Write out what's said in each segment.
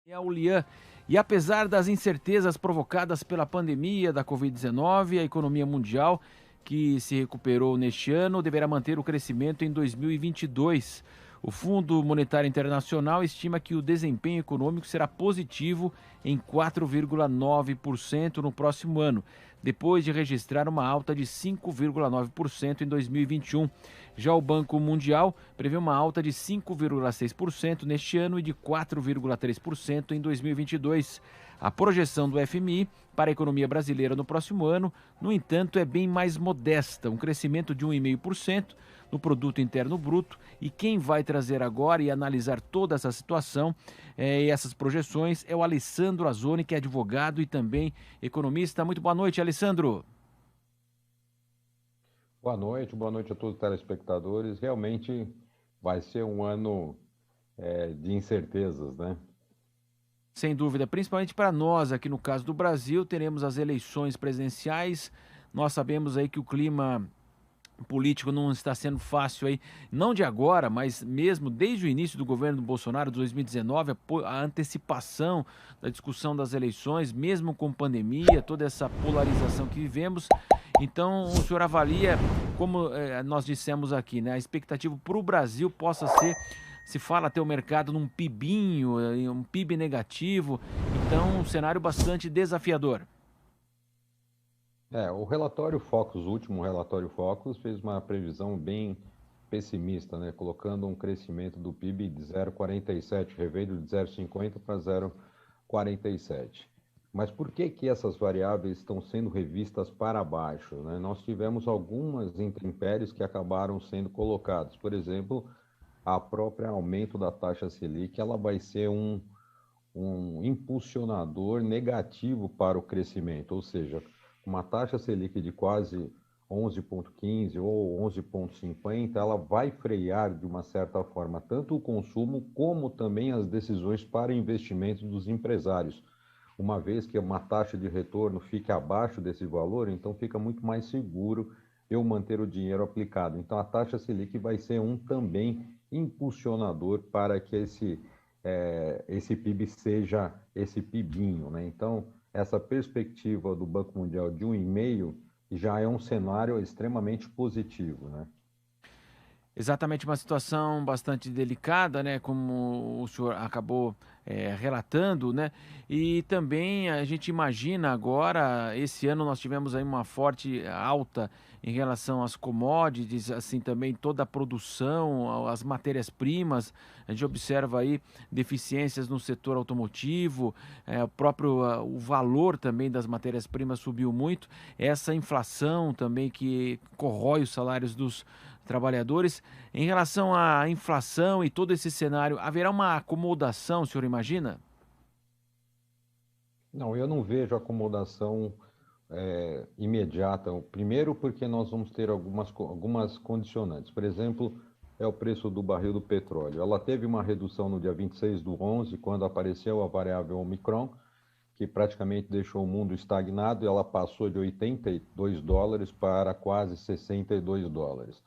É o Lian. E apesar das incertezas provocadas pela pandemia da Covid-19, a economia mundial, que se recuperou neste ano, deverá manter o crescimento em 2022. O Fundo Monetário Internacional estima que o desempenho econômico será positivo em 4,9% no próximo ano, depois de registrar uma alta de 5,9% em 2021. Já o Banco Mundial prevê uma alta de 5,6% neste ano e de 4,3% em 2022. A projeção do FMI para a economia brasileira no próximo ano, no entanto, é bem mais modesta, um crescimento de 1,5% no produto interno bruto. E quem vai trazer agora e analisar toda essa situação e essas projeções é o Alessandro Azzoni, que é advogado e também economista. Muito boa noite, Alessandro. Boa noite a todos os telespectadores. Realmente vai ser um ano de incertezas, né? Sem dúvida, principalmente para nós aqui no caso do Brasil, teremos as eleições presidenciais. Nós sabemos aí que o clima político não está sendo fácil aí, não de agora, mas mesmo desde o início do governo do Bolsonaro, de 2019, a antecipação da discussão das eleições, mesmo com pandemia, toda essa polarização que vivemos. Então, o senhor avalia, como nós dissemos aqui, né, a expectativa para o Brasil possa ser, se fala até o mercado num PIBinho, um PIB negativo, então um cenário bastante desafiador. O relatório Focus, o último relatório Focus, fez uma previsão bem pessimista, né? Colocando um crescimento do PIB de 0,47, reveio de 0,50 para 0,47. Mas por que que essas variáveis estão sendo revistas para baixo, né? Nós tivemos algumas intempéries que acabaram sendo colocadas. Por exemplo, a própria aumento da taxa Selic, ela vai ser um impulsionador negativo para o crescimento, ou seja, uma taxa Selic de quase 11,15 ou 11,50, ela vai frear de uma certa forma tanto o consumo como também as decisões para investimentos dos empresários. Uma vez que uma taxa de retorno fique abaixo desse valor, então fica muito mais seguro eu manter o dinheiro aplicado. Então a taxa Selic vai ser um também impulsionador para que esse PIB seja esse PIBinho, né? Então, essa perspectiva do Banco Mundial de 1,5 já é um cenário extremamente positivo, né? Exatamente, uma situação bastante delicada, né? Como o senhor acabou relatando, né? E também a gente imagina agora, esse ano nós tivemos aí uma forte alta em relação às commodities, assim também toda a produção, as matérias-primas. A gente observa aí deficiências no setor automotivo, o próprio o valor também das matérias-primas subiu muito. Essa inflação também que corrói os salários dos trabalhadores. Em relação à inflação e todo esse cenário, haverá uma acomodação, o senhor imagina? Não, eu não vejo acomodação imediata. Primeiro, porque nós vamos ter algumas condicionantes. Por exemplo, é o preço do barril do petróleo. Ela teve uma redução no dia 26/11, quando apareceu a variável Omicron, que praticamente deixou o mundo estagnado, e ela passou de US$ 82 para quase US$ 62.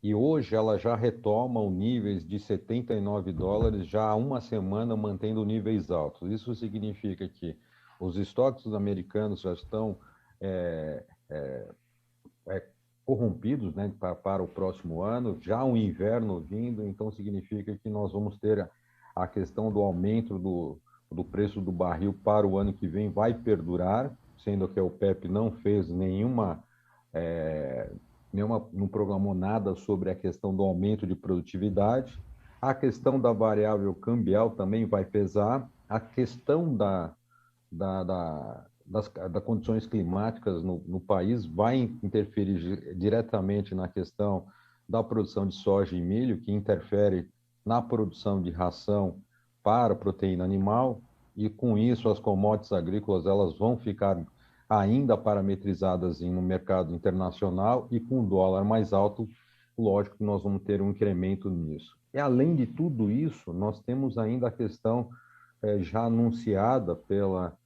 E hoje ela já retoma os níveis de US$ 79, já há uma semana mantendo níveis altos. Isso significa que os estoques americanos já estão é, é, corrompidos, né, para o próximo ano, já o inverno vindo, então significa que nós vamos ter a questão do aumento do preço do barril para o ano que vem vai perdurar, sendo que a OPEP não fez não programou nada sobre a questão do aumento de produtividade. A questão da variável cambial também vai pesar. A questão das condições climáticas no país vai interferir diretamente na questão da produção de soja e milho, que interfere na produção de ração para proteína animal, e com isso as commodities agrícolas elas vão ficar ainda parametrizadas no mercado internacional, e com o dólar mais alto, lógico que nós vamos ter um incremento nisso. E além de tudo isso, nós temos ainda a questão já anunciada pela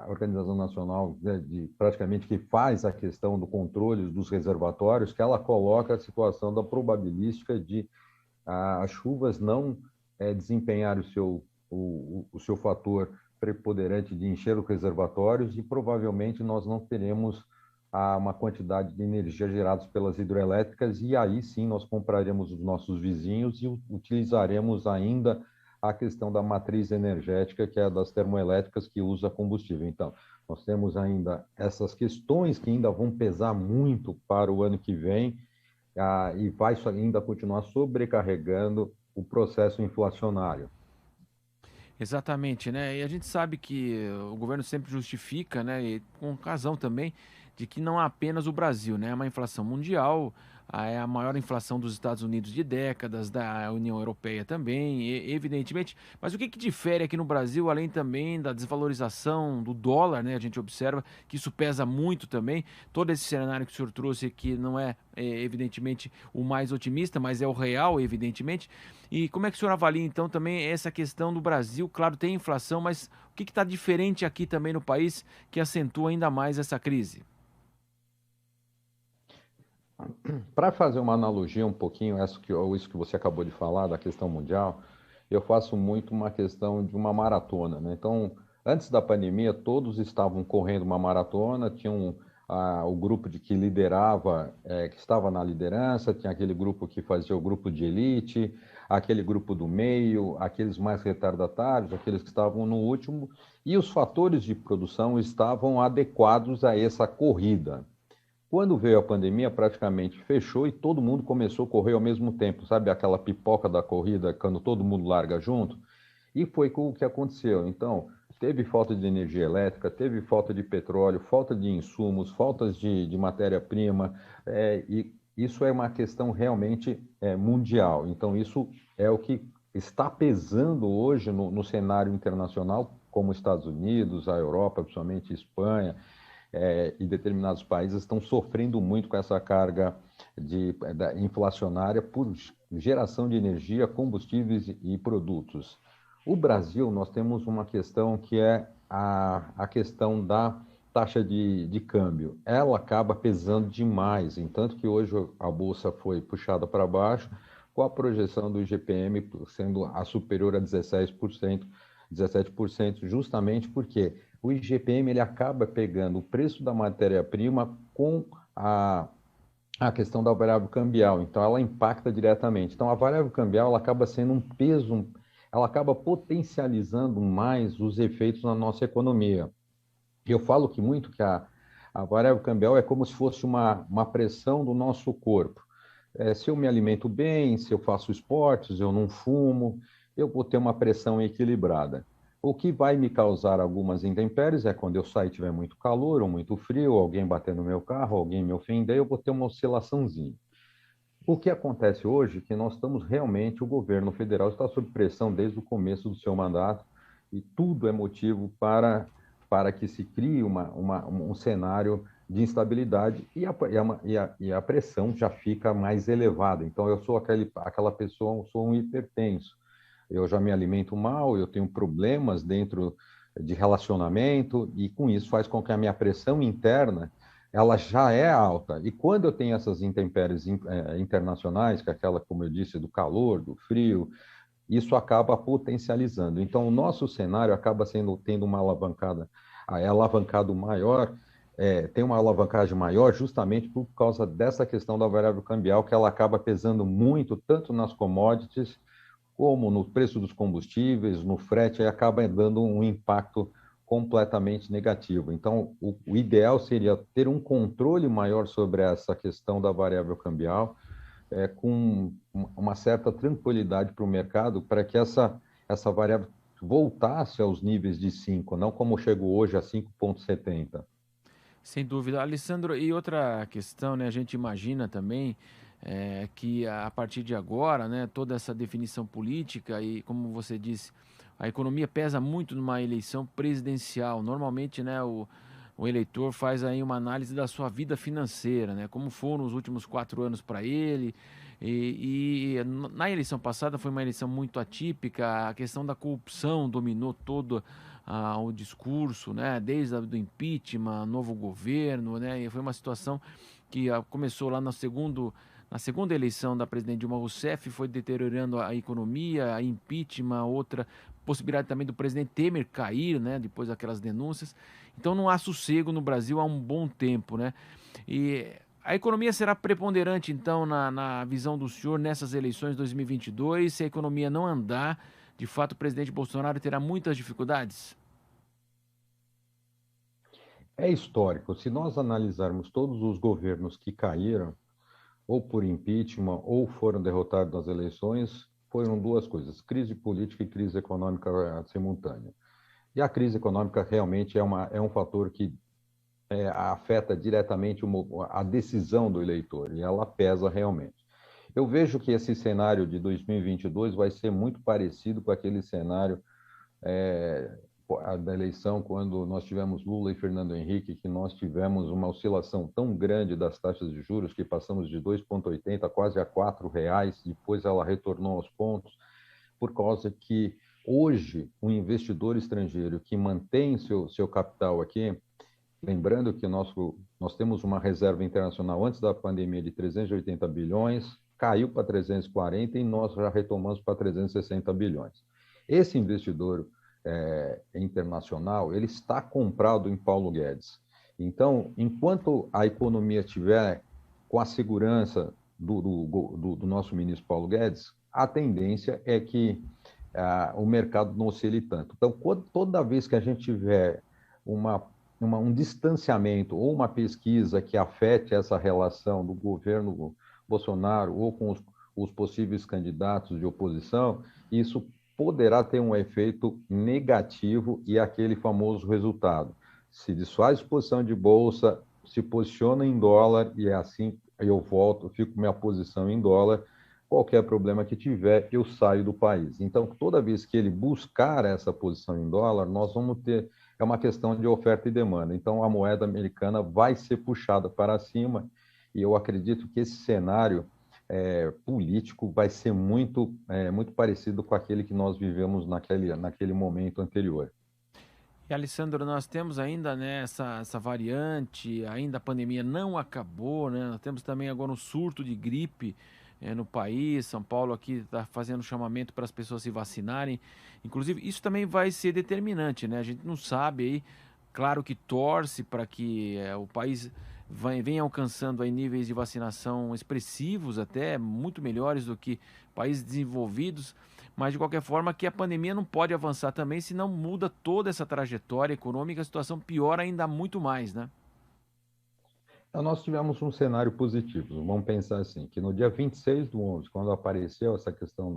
Organização Nacional, né, praticamente que faz a questão do controle dos reservatórios, que ela coloca a situação da probabilística de as chuvas não desempenhar o seu fator preponderante de encher os reservatórios e provavelmente nós não teremos uma quantidade de energia gerada pelas hidrelétricas e aí sim nós compraremos os nossos vizinhos e utilizaremos ainda a questão da matriz energética, que é a das termoelétricas que usa combustível. Então, nós temos ainda essas questões que ainda vão pesar muito para o ano que vem, e vai ainda continuar sobrecarregando o processo inflacionário. Exatamente, né? E a gente sabe que o governo sempre justifica, né, e com razão também, de que não há apenas o Brasil, né? É uma inflação mundial, é a maior inflação dos Estados Unidos de décadas, da União Europeia também, evidentemente. Mas o que que difere aqui no Brasil, além também da desvalorização do dólar, né? A gente observa que isso pesa muito também. Todo esse cenário que o senhor trouxe aqui não evidentemente, o mais otimista, mas é o real, evidentemente. E como é que o senhor avalia, então, também essa questão do Brasil? Claro, tem inflação, mas o que está diferente aqui também no país que acentua ainda mais essa crise? Para fazer uma analogia um pouquinho, isso que você acabou de falar, da questão mundial, eu faço muito uma questão de uma maratona, né? Então, antes da pandemia, todos estavam correndo uma maratona, tinham o grupo de que liderava, que estava na liderança, tinha aquele grupo que fazia o grupo de elite, aquele grupo do meio, aqueles mais retardatários, aqueles que estavam no último, e os fatores de produção estavam adequados a essa corrida. Quando veio a pandemia, praticamente fechou e todo mundo começou a correr ao mesmo tempo, sabe? Aquela pipoca da corrida, quando todo mundo larga junto. E foi o que aconteceu. Então, teve falta de energia elétrica, teve falta de petróleo, falta de insumos, faltas de matéria-prima, e isso é uma questão realmente mundial. Então, isso é o que está pesando hoje no cenário internacional, como Estados Unidos, a Europa, principalmente Espanha, e determinados países estão sofrendo muito com essa carga inflacionária por geração de energia, combustíveis e produtos. O Brasil, nós temos uma questão que é a questão da taxa de câmbio. Ela acaba pesando demais, em tanto que hoje a bolsa foi puxada para baixo, com a projeção do IGPM sendo a superior a 17%, 17%, justamente porque o IGPM ele acaba pegando o preço da matéria-prima com a questão da variável cambial, então ela impacta diretamente. Então a variável cambial ela acaba sendo um peso, ela acaba potencializando mais os efeitos na nossa economia. Eu falo que muito que a variável cambial é como se fosse uma pressão do nosso corpo. Se eu me alimento bem, se eu faço esportes, eu não fumo, eu vou ter uma pressão equilibrada. O que vai me causar algumas intempéries é quando eu sair e tiver muito calor ou muito frio, alguém bater no meu carro, alguém me ofender, eu vou ter uma oscilaçãozinha. O que acontece hoje é que nós estamos realmente, o governo federal está sob pressão desde o começo do seu mandato e tudo é motivo para que se crie um cenário de instabilidade e a pressão já fica mais elevada. Então, eu sou aquela pessoa, eu sou um hipertenso, eu já me alimento mal, eu tenho problemas dentro de relacionamento e com isso faz com que a minha pressão interna ela já é alta. E quando eu tenho essas intempéries internacionais, que é aquela, como eu disse, do calor, do frio, isso acaba potencializando. Então, o nosso cenário acaba tendo uma alavancada, alavancado maior, tem uma alavancagem maior justamente por causa dessa questão da variável cambial, que ela acaba pesando muito, tanto nas commodities, como no preço dos combustíveis, no frete, aí acaba dando um impacto completamente negativo. Então, o ideal seria ter um controle maior sobre essa questão da variável cambial, com uma certa tranquilidade para o mercado, para que essa variável voltasse aos níveis de 5, não como chegou hoje a 5,70. Sem dúvida. Alessandro, e outra questão, né? A gente imagina também que a partir de agora, né, toda essa definição política e, como você disse, a economia pesa muito numa eleição presidencial. Normalmente, né, o eleitor faz aí uma análise da sua vida financeira, né? Como foram os últimos 4 anos para ele. Na eleição passada foi uma eleição muito atípica, a questão da corrupção dominou todo o discurso, né? Desde do impeachment, novo governo, né? E foi uma situação que começou lá na segunda eleição da presidente Dilma Rousseff, foi deteriorando a economia, a impeachment, outra possibilidade também do presidente Temer cair, né, depois daquelas denúncias. Então não há sossego no Brasil há um bom tempo, né? E a economia será preponderante, então, na visão do senhor nessas eleições de 2022? Se a economia não andar, de fato, o presidente Bolsonaro terá muitas dificuldades? É histórico. Se nós analisarmos todos os governos que caíram, ou por impeachment, ou foram derrotados nas eleições, foram duas coisas: crise política e crise econômica simultânea. E a crise econômica realmente é um fator que afeta diretamente a decisão do eleitor, e ela pesa realmente. Eu vejo que esse cenário de 2022 vai ser muito parecido com aquele cenário é, da eleição quando nós tivemos Lula e Fernando Henrique, que nós tivemos uma oscilação tão grande das taxas de juros que passamos de 2,80 quase a R$ 4, depois ela retornou aos pontos, por causa que hoje o investidor estrangeiro que mantém seu capital aqui, lembrando que nós temos uma reserva internacional antes da pandemia de 380 bilhões, caiu para 340 e nós já retomamos para 360 bilhões. Esse investidor internacional, ele está comprado em Paulo Guedes. Então, enquanto a economia estiver com a segurança do nosso ministro Paulo Guedes, a tendência é que o mercado não oscile tanto. Então, toda vez que a gente tiver um distanciamento ou uma pesquisa que afete essa relação do governo Bolsonaro ou com os possíveis candidatos de oposição, isso poderá ter um efeito negativo e aquele famoso resultado. Se desfaz posição de bolsa, se posiciona em dólar e é assim eu volto, fico minha posição em dólar, qualquer problema que tiver, eu saio do país. Então, toda vez que ele buscar essa posição em dólar, nós vamos ter, é uma questão de oferta e demanda. Então, a moeda americana vai ser puxada para cima e eu acredito que esse cenário político vai ser muito parecido com aquele que nós vivemos naquele momento anterior. E, Alessandro, nós temos ainda, né, essa variante, ainda a pandemia não acabou, né? Nós temos também agora um surto de gripe no país. São Paulo aqui está fazendo chamamento para as pessoas se vacinarem. Inclusive, isso também vai ser determinante, né? A gente não sabe aí, claro que torce para que o país venha alcançando aí níveis de vacinação expressivos, até muito melhores do que países desenvolvidos. Mas, de qualquer forma, que a pandemia não pode avançar também, senão muda toda essa trajetória econômica, a situação piora ainda muito mais, né? Então, nós tivemos um cenário positivo. Vamos pensar assim, que no dia 26/11, quando apareceu essa questão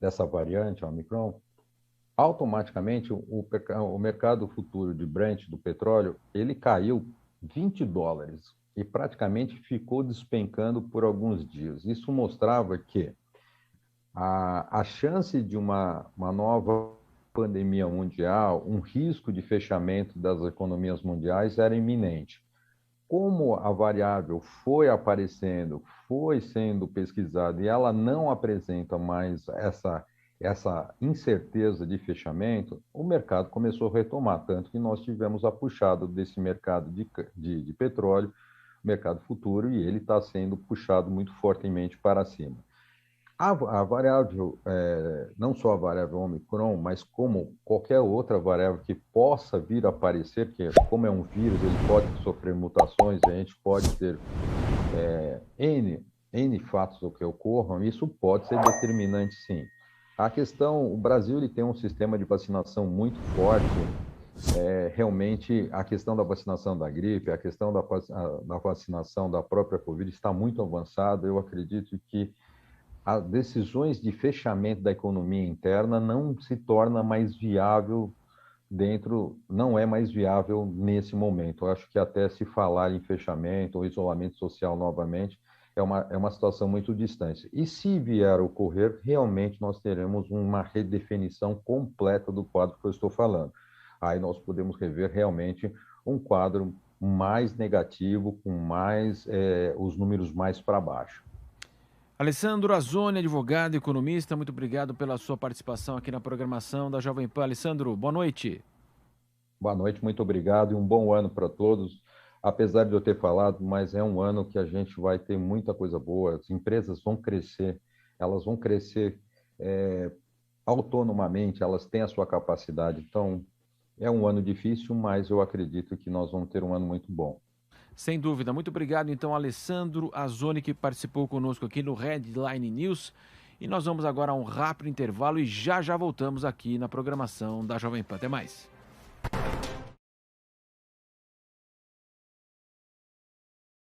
dessa variante, a Omicron, automaticamente o mercado futuro de Brent do petróleo, ele caiu $20 e praticamente ficou despencando por alguns dias. Isso mostrava que a chance de uma nova pandemia mundial, um risco de fechamento das economias mundiais era iminente. Como a variável foi aparecendo, foi sendo pesquisada e ela não apresenta mais essa incerteza de fechamento, o mercado começou a retomar, tanto que nós tivemos a puxada desse mercado de petróleo, mercado futuro, e ele está sendo puxado muito fortemente para cima. A variável, não só a variável Omicron, mas como qualquer outra variável que possa vir a aparecer, que como é um vírus, ele pode sofrer mutações, a gente pode ter N fatos que ocorram, isso pode ser determinante, sim. A questão, o Brasil ele tem um sistema de vacinação muito forte, realmente a questão da vacinação da gripe, a questão da vacinação da própria Covid está muito avançada, eu acredito que as decisões de fechamento da economia interna não se torna mais viável não é mais viável nesse momento. Eu acho que até se falar em fechamento ou isolamento social novamente é uma situação muito distante. E se vier a ocorrer, realmente nós teremos uma redefinição completa do quadro que eu estou falando. Aí nós podemos rever realmente um quadro mais negativo, com os números mais para baixo. Alessandro Azzoni, advogado e economista, muito obrigado pela sua participação aqui na programação da Jovem Pan. Alessandro, boa noite. Boa noite, muito obrigado e um bom ano para todos. apesar de eu ter falado, mas é um ano que a gente vai ter muita coisa boa, as empresas vão crescer, elas vão crescer autonomamente, elas têm a sua capacidade. Então, é um ano difícil, mas eu acredito que nós vamos ter um ano muito bom. Sem dúvida. Muito obrigado, então, Alessandro Azzoni, que participou conosco aqui no Headline News. E nós vamos agora a um rápido intervalo e já já voltamos aqui na programação da Jovem Pan. Até mais.